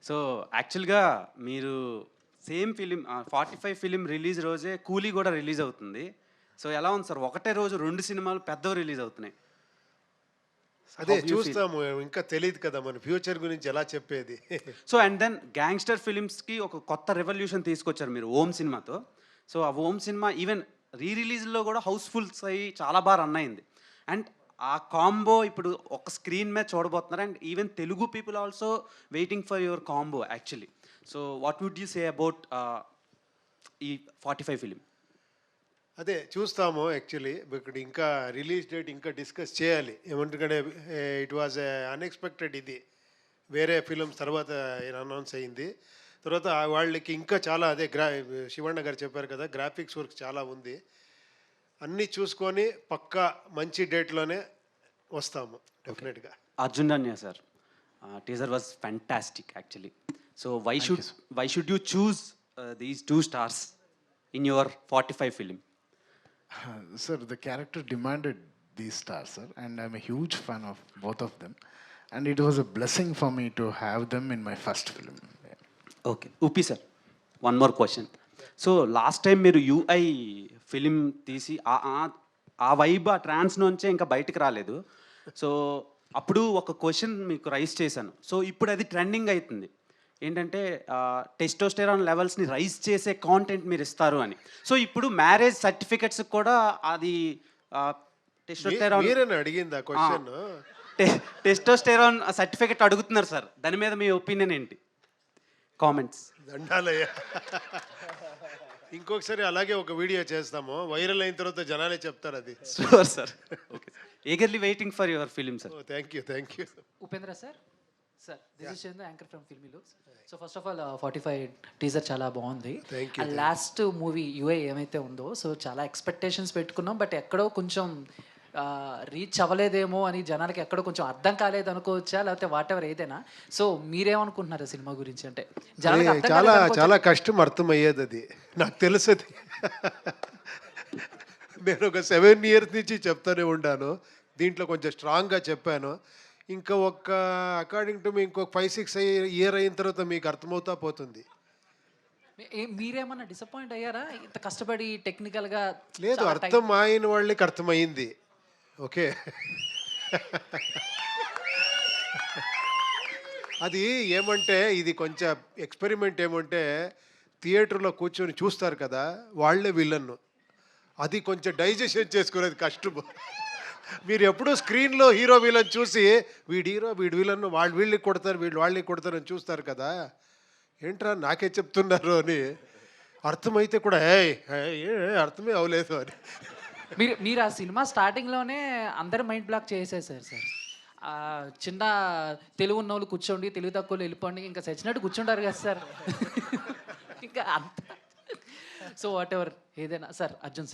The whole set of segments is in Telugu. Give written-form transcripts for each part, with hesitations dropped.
సో, యాక్చువల్‌గా మీరు సేమ్ ఫిలిం 45 ఫిలిం రిలీజ్ రోజే 'కూలీ' గూడా రిలీజ్ అవుతుంది. సో, ఎలా ఉంది సార్? ఒకటే రోజు 2 సినిమాలు పెద్దవి రిలీజ్ అవుతున్నాయి. అదే హౌ యూ ఫీల్? చూస్తాము. ఇంకా తెలీదు కదా! మన ఫ్యూచర్ గురించి ఎలా చెప్పేది. సో, అండ్ దెన్ గ్యాంగ్‌స్టర్ ఫిలిమ్స్‌కి ఒక కొత్త రెవల్యూషన్ తీసుకొచ్చారు మీరు 'ఓం' సినిమాతో. సో, ఆ 'ఓం' సినిమా ఈవెన్ రిలీజ్‌లో గూడా హౌస్‌ఫుల్స్ అయ్యి చాలా రన్ అయింది. అండ్ ఆ కాంబో ఇప్పుడు ఒక స్క్రీన్ మీద చూడబోతున్నారు. And even Telugu people also waiting for your combo actually. So, what would you say about ఈ 45 ఫిలిం? అదే చూస్తాము యాక్చువల్లీ. ఇక్కడ ఇంకా రిలీజ్ డేట్ ఇంకా డిస్కస్ చేయాలి. ఏమంటే ఇట్ వాజ్ అన్‌ఎక్స్‌పెక్టెడ్ ఇది. వేరే ఫిల్మ్స్ తర్వాత అనౌన్స్ అయింది. తర్వాత వాళ్ళకి ఇంకా చాలా అదే శివಣ್ణ గారు చెప్పారు కదా! గ్రాఫిక్స్ వర్క్ చాలా ఉంది. అన్నీ చూసుకొని పక్కా మంచి డేట్‌లోనే వస్తాము డెఫినెట్‌గా. 'Arjun Reddy' sir teaser was fantastic actually. So, why should you choose these 2 stars in your 45 film? Sir, the character demanded these stars, sir, and I'm a huge fan of both of them. And it was a blessing for me to have them in my first film. Okay. Uppi sir, one more question. So, last time మీరు 'యూఐ' ఫిలిం తీసి ఆ వైబ్, ఆ ట్రాన్స్ నుంచే ఇంకా బయటికి రాలేదు. సో, అప్పుడు ఒక క్వశ్చన్ మీకు రైజ్ చేశాను. సో, ఇప్పుడు అది ట్రెండింగ్ అయితుంది. ఏంటంటే టెస్టోస్టెరాన్ లెవెల్స్‌ని రైజ్ చేసే కాంటెంట్ మీరు ఇస్తారు అని. సో, ఇప్పుడు మ్యారేజ్ సర్టిఫికేట్స్‌కి కూడా అది టెస్టోస్టెరాన్ మీరేనా అడిగింది ఆ క్వెషన్? టెస్టోస్టెరాన్ సర్టిఫికేట్ అడుగుతున్నారు సార్. దాని మీద మీ ఒపీనియన్ ఏంటి? కామెంట్స్. దండాలయ్య. ఇంకొకసారి అలాగే ఒక వీడియో చేస్తాము. వైరల్ అయిన తర్వాత జనాలే చెప్తారు అది. Sure sir. Okay. Eagerly waiting for your film sir. Thank you. Upendra sir, this is Chandu, anchor from Filmy Looks. So first of all 45 teaser చాలా బాగుంది. Thank you. Last movie UA ఏమైతే ఉందో, సో చాలా ఎక్స్పెక్టేషన్స్ పెట్టుకున్నాం, బట్ ఎక్కడో కొంచెం రీచ్ అవ్వలేదేమో అని జనాలకి ఎక్కడో కొంచెం అర్థం కాలేదు అనుకోవచ్చా, లేకపోతే వాట్ ఎవర్ ఏదైనా. సో మీరేమనుకుంటున్నారు సినిమా గురించి? అంటే జనాలకి అర్థం చాలా కాలేదు అనుకోవచ్చా? చాలా కష్టం అర్థమయ్యేది అది. నాకు తెలుసు అది. నేను ఒక 7 ఇయర్స్ నుంచి చెప్తానే ఉన్నాను. దీంట్లో కొంచెం స్ట్రాంగ్గా చెప్పాను. ఇంకా అకార్డింగ్ టు మీ ఇంకొక 5-6 ఇయర్ అయిన తర్వాత మీకు అర్థమవుతా పోతుంది. మీరేమన్నా డిసప్పాయింట్ అయ్యారా ఇంత కష్టపడి టెక్నికల్గా? లేదు, అర్థం అయిన వాళ్ళకి అర్థమైంది. ఓకే. అది ఏమంటే ఇది కొంచెం ఎక్స్పెరిమెంట్. ఏమంటే థియేటర్లో కూర్చొని చూస్తారు కదా, వాళ్ళే విలన్ను. అది కొంచెం డైజెషన్ చేసుకునేది కష్టం. మీరు ఎప్పుడూ స్క్రీన్లో హీరో విలన్ చూసి వీడు హీరో వీడు విలన్, వాళ్ళు వీళ్ళకి కొడతారు వీళ్ళు వాళ్ళకి కొడతారు అని చూస్తారు కదా. ఏంట్రా నాకే చెప్తున్నారు అని అర్థమైతే కూడా అర్థమే అవలేదు అని. మీరు ఆ సినిమా స్టార్టింగ్లోనే అందరు మైండ్ బ్లాక్ చేసేసారు సార్. చిన్న తెలుగు ఉన్న వాళ్ళు కూర్చోండి, తెలుగు తక్కువ వెళ్ళిపోండి, ఇంకా చచ్చినట్టు కూర్చుంటారు కదా సార్. ఇంకా అంత. సో వాట్ ఎవర్ ఏదైనా సార్. అర్జున్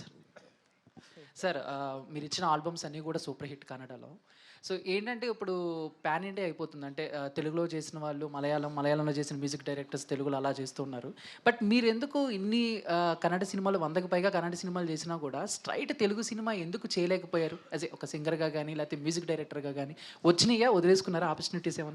సార్, మీరు ఇచ్చిన ఆల్బమ్స్ అన్నీ కూడా సూపర్ హిట్ కన్నడలో. సో ఏంటంటే ఇప్పుడు పాన్ ఇండియా అయిపోతుంది. అంటే తెలుగులో చేసిన వాళ్ళు మలయాళంలో చేసిన మ్యూజిక్ డైరెక్టర్స్ తెలుగులో అలా చేస్తున్నారు. బట్ మీరు ఎందుకు ఇన్ని కన్నడ సినిమాలు 100కి పైగా కన్నడ సినిమాలు చేసినా కూడా స్ట్రైట్ తెలుగు సినిమా ఎందుకు చేయలేకపోయారు? యాజ్ ఒక సింగర్గా కానీ లేకపోతే మ్యూజిక్ డైరెక్టర్గా కానీ వచ్చినాయా, వదిలేసుకున్నారా ఆపర్చునిటీస్ ఏమన్నా?